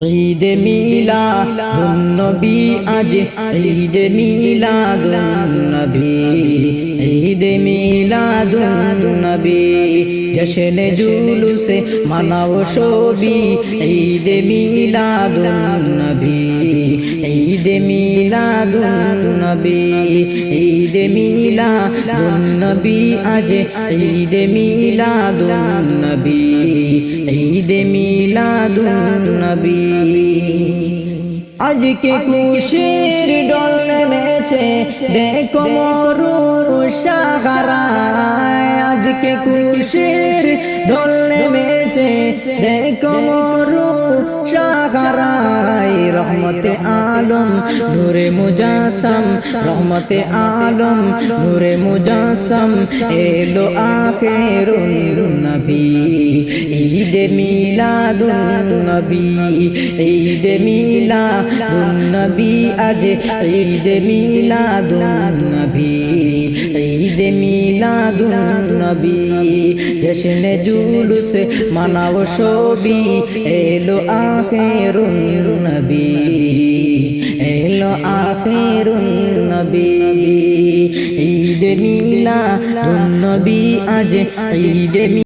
ঈদ মিলাদুন নবী আজ ঈদ মিলাদুন নবী ঈদ মিলাদুন নবী জশ্ন জুলুসে মানাও সবই ঈদ মিলাদুন নবী ঈদ মিলাদুন নবী ঈদ মিলাদুন নবী আজ ঈদ মিলাদুন নবী ঈদ মিলাদুন নবী আজকে খুশির ডল নেমেছে দেখো মরুর সাগরায় আজকে খুশির ডল নেমেছে দেখো মরুর সাগরায় রহমতে আলম নূরে মুজাসসাম রহমতে আলম নূরে মুজাসসাম এলো আখিরুন নবী ঈদ মিলাদুন নবী ঈদ মিলাদুন নবী আজ ঈদ মিলাদুন নবী ঈদ মিলাদুন নবী জশ্ন জুলুস মানাও সবই এলো আখিরুন নবী এলো আখিরুন নবী ঈদ মিলাদুন নবী আজ ঈদ